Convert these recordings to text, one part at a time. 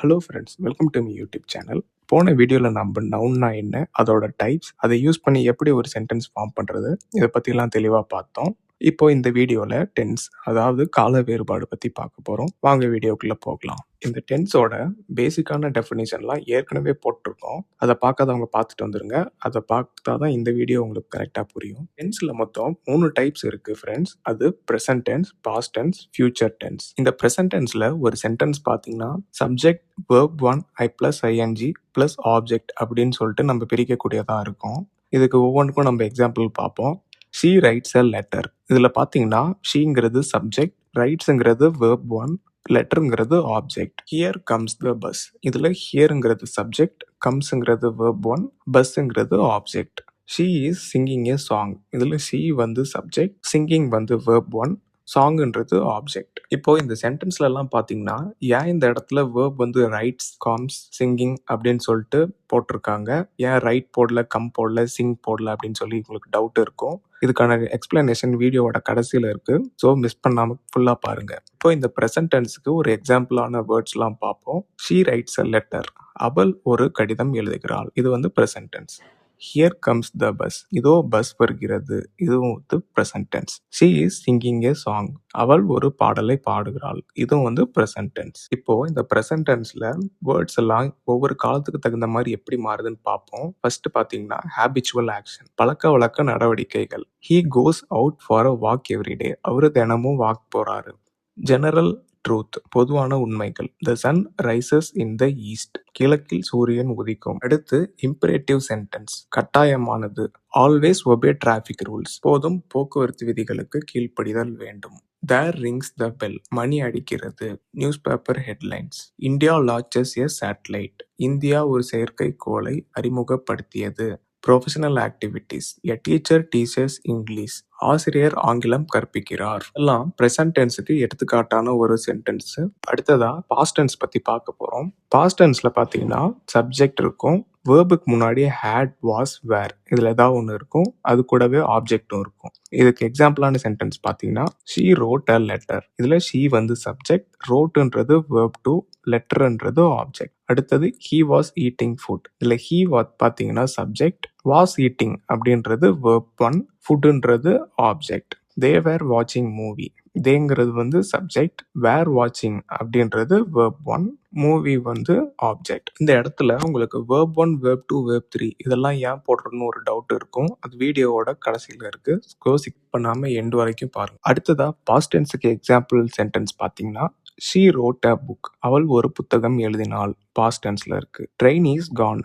Hello friends, welcome to me YouTube channel. போன வீடியோவில் நம்ம நவுன்னா என்ன, அதோட டைப்ஸ், அதை யூஸ் பண்ணி எப்படி ஒரு சென்டென்ஸ் ஃபார்ம் பண்ணுறது, இதை பற்றிலாம் தெளிவாக பார்த்தோம். இப்போ இந்த வீடியோவில் டென்ஸ், அதாவது கால வேறுபாடு பற்றி பார்க்க போகிறோம். வாங்க வீடியோக்குள்ளே போகலாம். இந்த டென்ஸோட பேசிக்கான டெஃபினிஷன்லாம் ஏற்கனவே போட்டிருக்கோம். அதை பார்க்காதவங்க பார்த்துட்டு வந்துருங்க. அதை பார்த்தா தான் இந்த வீடியோ உங்களுக்கு கரெக்டாக புரியும். டென்ஸில் மொத்தம் 3 டைப்ஸ் இருக்குது ஃப்ரெண்ட்ஸ். அது present tense, past tense, future tense. இந்த ப்ரெசன்ட் டென்ஸில் ஒரு சென்டென்ஸ் பார்த்தீங்கன்னா subject verb 1 I plus ing plus object அப்படின்னு சொல்லிட்டு நம்ம பிரிக்கக்கூடியதாக இருக்கும். இதுக்கு ஒவ்வொன்றுக்கும் நம்ம எக்ஸாம்பிள் பார்ப்போம். she writes a letter. இதில் பார்த்தீங்கன்னா ஷீங்கிறது சப்ஜெக்ட், ரைட்ஸுங்கிறது verb 1, லெட்டருங்கிறது object. Here comes the bus. இதில் ஹியருங்கிறது சப்ஜெக்ட், கம்ஸுங்கிறது verb 1, பஸ்ஸுங்கிறது object. She is singing a song. இதில் ஷீ வந்து சப்ஜெக்ட், சிங்கிங் வந்து verb 1, சாங்குன்றது ஆப்ஜெக்ட். இப்போ இந்த சென்டென்ஸ்லலாம் பார்த்தீங்கன்னா ஏன் இந்த இடத்துல வேர்ப் வந்து ரைட்ஸ், காம்ஸ், சிங்கிங் அப்படின்னு சொல்லிட்டு போட்டிருக்காங்க, ஏன் ரைட் போடல, கம் போடல, சிங் போடல அப்படின்னு சொல்லி உங்களுக்கு டவுட் இருக்கும். இதுக்கான எக்ஸ்பிளனேஷன் வீடியோவோட கடைசியில் இருக்கு. ஸோ மிஸ் பண்ணாமல் ஃபுல்லாக பாருங்க. இப்போ இந்த ப்ரெசன்ட் டென்ஸுக்கு ஒரு எக்ஸாம்பிளான வேர்ட்ஸ்லாம் பார்ப்போம். She writes a letter. அவள் ஒரு கடிதம் எழுதுகிறாள். இது வந்து present tense. Here comes the bus. இதோ பஸ் வருகிறது. இதுவும் வந்து present tense. She is singing a song. அவள் ஒரு பாடலை பாடுகிறாள். இதுவும் வந்து ப்ரெசன்ட் டென்ஸ். இப்போ இந்த ப்ரெசன்ட் டென்ஸ்ல வேர்ட்ஸ் எல்லாம் ஒவ்வொரு காலத்துக்கு தகுந்த மாதிரி எப்படி மாறுதுன்னு பார்ப்போம். ஃபர்ஸ்ட் பார்த்தீங்கன்னா ஹேபிச்சுவல் ஆக்ஷன், பழக்க வழக்க நடவடிக்கைகள். He goes out for a walk every day. அவரு தினமும் வாக் போறாரு. ஜெனரல் ட்ரூத், பொதுவான உண்மைகள். The sun rises in the east. கிழக்கில் சூரியன் உதிக்கும். அடுத்து இம்பரேட்டிவ் சென்டென்ஸ், கட்டாயமானது. Always obey traffic rules. போதும் போக்குவரத்து விதிகளுக்கு கீழ்ப்படிதல் வேண்டும். தேர் ரிங்ஸ் த பெல். மணி அடிக்கிறது. News paper headlines. India launches a satellite. India ஒரு செயற்கைக்கோளை அறிமுகப்படுத்தியது. Professional activities. A teacher teaches English. ஆசிரியர் ஆங்கிலம் கற்பிக்கிறார். எல்லாம் ப்ரெசன்ட் டென்ஸுக்கு எடுத்துக்காட்டான ஒரு சென்டென்ஸ். அடுத்ததா பாஸ்ட் டென்ஸ் பத்தி பார்க்க போறோம். பாஸ்ட் டென்ஸ்ல பாத்தீங்கன்னா சப்ஜெக்ட் இருக்கும், வேர்புக்கு முன்னாடி ஹேட், வாஸ், வேர், இதுல ஏதாவது ஒன்று இருக்கும். அது கூடவே ஆப்ஜெக்டும் இருக்கும். இதுக்கு எக்ஸாம்பிளான சென்டென்ஸ் பார்த்தீங்கன்னா ஷீ ரோட் அ லெட்டர். இதுல ஷீ வந்து சப்ஜெக்ட், ரோட்டுன்றது verb 2, லெட்டர்ன்றது ஆப்ஜெக்ட். அடுத்தது ஹீ வாஸ் ஈட்டிங் ஃபுட். இதுல ஹீ பார்த்தீங்கன்னா சப்ஜெக்ட், வாஸ் ஈட்டிங் அப்படின்றது verb 1, ஃபுட்டுன்றது ஆப்ஜெக்ட். தே வேர் வாட்சிங் மூவி. தேங்கிறது வந்து சப்ஜெக்ட், வேர் வாட்சிங் அப்படின்றது verb 1, மூவி வந்து ஆப்ஜெக்ட். இந்த இடத்துல உங்களுக்கு verb 1, verb 2, verb 3 இதெல்லாம் ஏன் போடுறதுன்னு ஒரு டவுட் இருக்கும். அது வீடியோவோட கடைசியில் இருக்கு. ஸ்கிப் பண்ணாம எண்ட் வரைக்கும் பாருங்க. அடுத்ததா பாஸ்ட் டென்ஸுக்கு எக்ஸாம்பிள் சென்டென்ஸ் பார்த்தீங்கன்னா ஷீ ரோட் அ புக். அவள் ஒரு புத்தகம் எழுதினாள். பாஸ்ட் டென்ஸ்ல இருக்கு. Train is gone.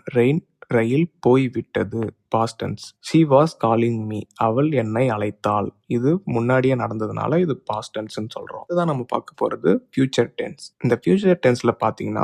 ரயில் போய்விட்டது. Past tense. She was calling me. அவள் என்னை அழைத்தாள். இது முன்னாடியே நடந்ததுனால இது பாஸ்ட் டென்ஸ்னு சொல்றோம். இதுதான் நம்ம பார்க்க போறது ஃபியூச்சர் டென்ஸ். இந்த ஃபியூச்சர் டென்ஸ்ல பாத்தீங்கன்னா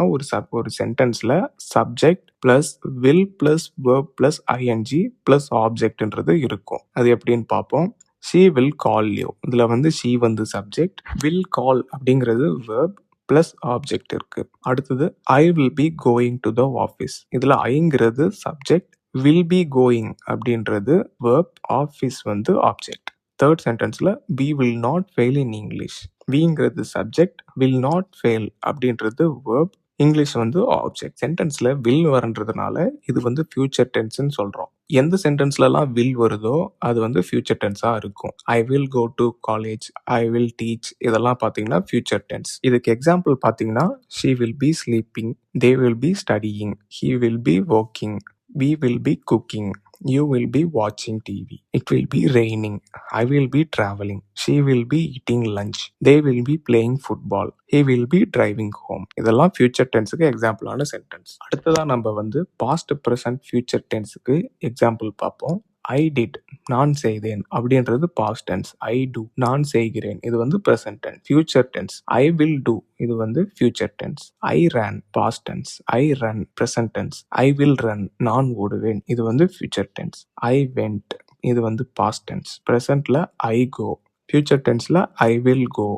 ஒரு சென்டென்ஸ்ல subject plus will plus verb plus ING plus ஆப்ஜெக்ட்ன்றது இருக்கும். அது எப்படின்னு பார்ப்போம். she will call you. இதுல வந்து she வந்து சப்ஜெக்ட், will call அப்படிங்கிறது verb பிளஸ் ஆப்ஜெக்ட் இருக்கு. அடுத்தது I will be going to the office. இதுல ஐங்கிறது சப்ஜெக்ட், வில் பி கோயிங் அப்படின்றது verb, ஆஃபீஸ் வந்து ஆப்ஜெக்ட். தேர்ட் சென்டென்ஸ்ல we will not fail in English. விங்கிறது சப்ஜெக்ட், will not fail அப்படின்றது verb, இங்கிலீஷ் வந்து ஆப்ஜெக்ட். சென்டென்ஸ்ல வில் வரன்றதுனால இது வந்து ஃபியூச்சர் டென்ஸ்னு சொல்றோம். எந்த சென்டென்ஸ்லலாம் வில் வருதோ அது வந்து ஃபியூச்சர் டென்ஸா இருக்கும். I will go to college, I will teach, இதெல்லாம் பார்த்தீங்கன்னா ஃபியூச்சர் டென்ஸ். இதுக்கு எக்ஸாம்பிள் பார்த்தீங்கன்னா she will be sleeping, they will be studying, he will be working, we will be cooking, you will be watching TV, it will be raining, I will be traveling, she will be eating lunch, they will be playing football, he will be driving home. இதெல்லாம் future டென்ஸுக்கு எக்ஸாம்பிளான sentence. அடுத்ததா நம்ம வந்து past, present, future டென்ஸுக்கு example பார்ப்போம். I did, நான் செய்தேன் அப்படின்றது past tense. ஐ two, நான் செய்கிறேன், இது வந்து present tense. Future tense I will do, இது வந்து future tense. I run, past tense. I run, present tense. I will run, நான் ஓடுவேன், இது வந்து ஃபியூச்சர் டென்ஸ். ஐ வெண்ட், இது வந்து பாஸ்ட் டென்ஸ். ப்ரெசன்ட்ல ஐ கோ, ஃபியூச்சர் டென்ஸ்ல I will go.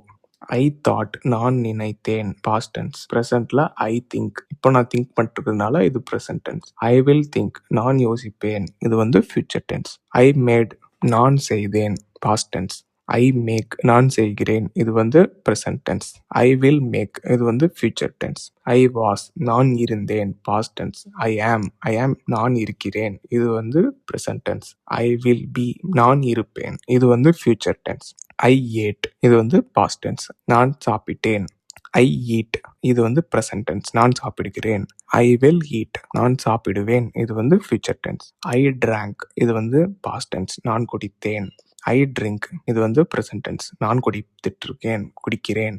I thought, நான் நினைத்தேன், பாஸ்ட் டென்ஸ். ப்ரெசன்ட்ல ஐ திங்க், இப்போ நான் திங்க் பண்ணிட்டுறதுனால இது present tense. I will think, நான் யோசிப்பேன், இது வந்து ஃபியூச்சர் டென்ஸ். ஐ மேட், நான் செய்தேன், பாஸ்ட் டென்ஸ். ஐ மேக் நான் செய்கிறேன். இது வந்து present tense. I will make இது வந்து ஃபியூச்சர் டென்ஸ். ஐ வாஸ் நான் இருந்தேன் பாஸ்ட் டென்ஸ். ஐ ஆம் நான் இருக்கிறேன். இது வந்து present tense. I will be நான் இருப்பேன். இது வந்து ஃபியூச்சர் டென்ஸ். ஐ ஏட் இது வந்து பாஸ்ட் டென்ஸ். நான் சாப்பிட்டேன். ஐ ஈட் இது வந்து பிரசன்ட் டென்ஸ். நான் சாப்பிடுகிறேன். ஐ வில் ஈட் நான் சாப்பிடுவேன். இது வந்து ஃபியூச்சர் டென்ஸ். ஐ drank இது வந்து பாஸ்ட் டென்ஸ். நான் குடித்தேன். ஐ ட்ரிங்க் இது வந்து பிரசன்ட் டென்ஸ். நான் குடிக்கிறேன்.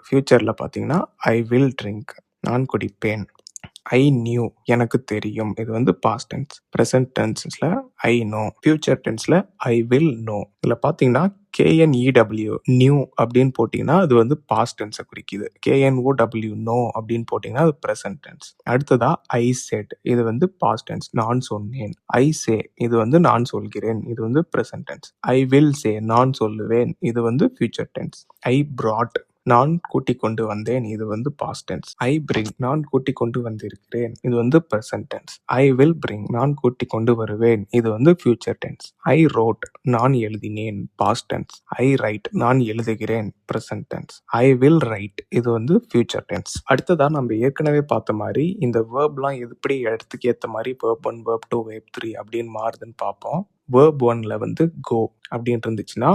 ஃபியூச்சர்ல பார்த்தீங்கன்னா ஐ வில் ட்ரிங்க் நான் குடிப்பேன். ஐ நியூ எனக்கு தெரியும். இது வந்து பாஸ்ட் டென்ஸ். பிரசன்ட் டென்ஸ்ல ஐ நோ. ஃபியூச்சர் டென்ஸ்ல ஐ வில் நோ. இதுல பார்த்தீங்கன்னா KNEW நியூ அப்படின்னு போட்டிங்கன்னா அது வந்து பாஸ்ட் டென்ஸை குறிக்குது. KNOW நோ அப்படின்னு போட்டிங்கன்னா அது ப்ரெசன்ட் டென்ஸ். அடுத்ததா ஐ செட் இது வந்து பாஸ்ட் டென்ஸ். நான் சொன்னேன். ஐ சே இது வந்து நான் சொல்கிறேன். இது வந்து present tense. I will say நான் சொல்லுவேன். இது வந்து ஃபியூச்சர் டென்ஸ். ஐ brought நான் கூட்டிக் கொண்டு வந்தேன். இது வந்து பாஸ்ட் டென்ஸ். ஐ பிரிங் நான் கூட்டிக் கொண்டு வந்திருக்கிறேன். இது வந்து present tense. I will bring நான் கூட்டிக் கொண்டு வருவேன். இது வந்து ஃபியூச்சர் டென்ஸ். ஐ ரோட் நான் எழுதினேன். Past tense. ஐ ரைட் நான் எழுதுகிறேன். Present tense. I will write இது வந்து ஃபியூச்சர் டென்ஸ். அடுத்ததா நம்ம ஏற்கனவே பார்த்த மாதிரி இந்த வேர்ப்லாம் எப்படி இடத்துக்கு ஏற்ற மாதிரி வேர்ப் 1 வேர்ப் 2 வேர்ப் 3 அப்படின்னு மாறுதுன்னு பார்ப்போம். வேர்ப் 1ல வந்து கோ அப்படின்னு இருந்துச்சுன்னா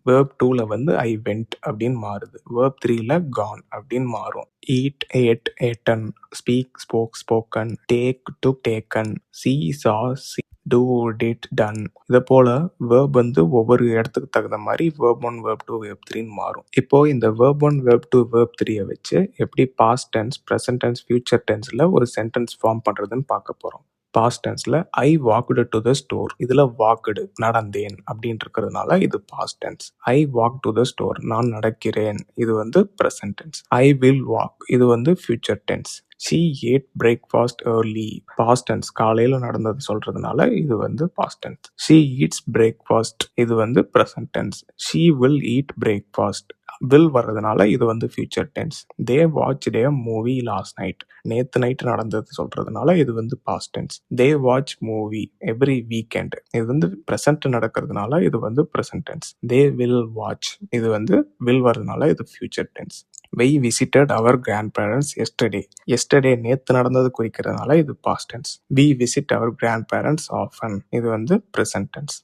வேர்ப் 2ல வந்து ஐ வெண்ட் அப்படின்னு மாறுது. வேர்ப் 3ல கான் அப்படின்னு மாறும். Eat ate eaten, speak spoke spoken, take took taken, see saw see, do did done. இதை போல வேர்ப் வந்து ஒவ்வொரு இடத்துக்கு தகுந்த மாதிரி வேர்ப் 1 வேர்ப் 2 வேர்ப் 3ன்னு மாறும். இப்போ இந்த வேர்ப் 1 வேர்ப் 2 வேர்ப் 3யை வச்சு எப்படி past tense present tense future டென்ஸ்ல ஒரு சென்டென்ஸ் ஃபார்ம் பண்றதுன்னு பார்க்க போறோம். பாஸ்ட் டென்ஸ்ல I walked to the store. இதுல வாக்டு நடந்தேன் அப்படின்னு இருக்கிறதுனால இது past tense. I walk to the store நான் நடக்கிறேன். இது வந்து present tense. I will walk இது வந்து future tense. She ate breakfast early past tense. காலையில நடந்தது சொல்றதுனால இது வந்து past tense. She eats breakfast இது வந்து present tense. She will eat breakfast will வர்றதுனால இது வந்து future tense. They watched a movie last night நேத்து நைட் நடந்தது சொல்றதுனால இது வந்து past tense. They watch movie every weekend இது வந்து ப்ரெசன்ட் நடக்கிறதுனால இது வந்து present tense. They will watch இது வந்து வில் வர்றதுனால இது future tense. We visited our grandparents yesterday. Yesterday நேத்து நடந்தது குறிக்கிறதுனால இது past tense. We visit our grandparents often. இது வந்து present tense.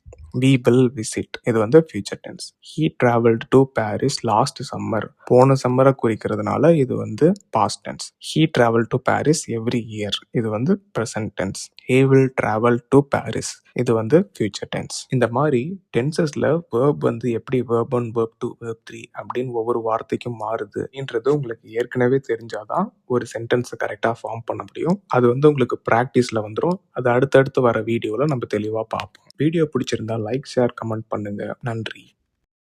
We will visit இது வந்து future tense. He traveled to Paris last summer. போன சம்மரை குறிக்கிறதுனால இது வந்து past tense. He traveled to Paris every year. இது வந்து present tense. He will travel to Paris. இது வந்து future tense. இந்த மாதிரி டென்சஸ்ல verb வந்து எப்படி verb 1, verb 2, verb 3 அப்படின்னு ஒவ்வொரு வார்த்தைக்கும் மாறுது அப்படின்றது உங்களுக்கு ஏற்கனவே தெரிஞ்சாதான் ஒரு சென்டென்ஸை கரெக்டாக ஃபார்ம் பண்ண முடியும். அது வந்து உங்களுக்கு ப்ராக்டிஸில் வந்துடும். அது அடுத்தடுத்து வர வீடியோவில் நம்ம தெளிவாக பார்ப்போம். வீடியோ பிடிச்சிருந்தா லைக், ஷேர், கமெண்ட் பண்ணுங்க. நன்றி.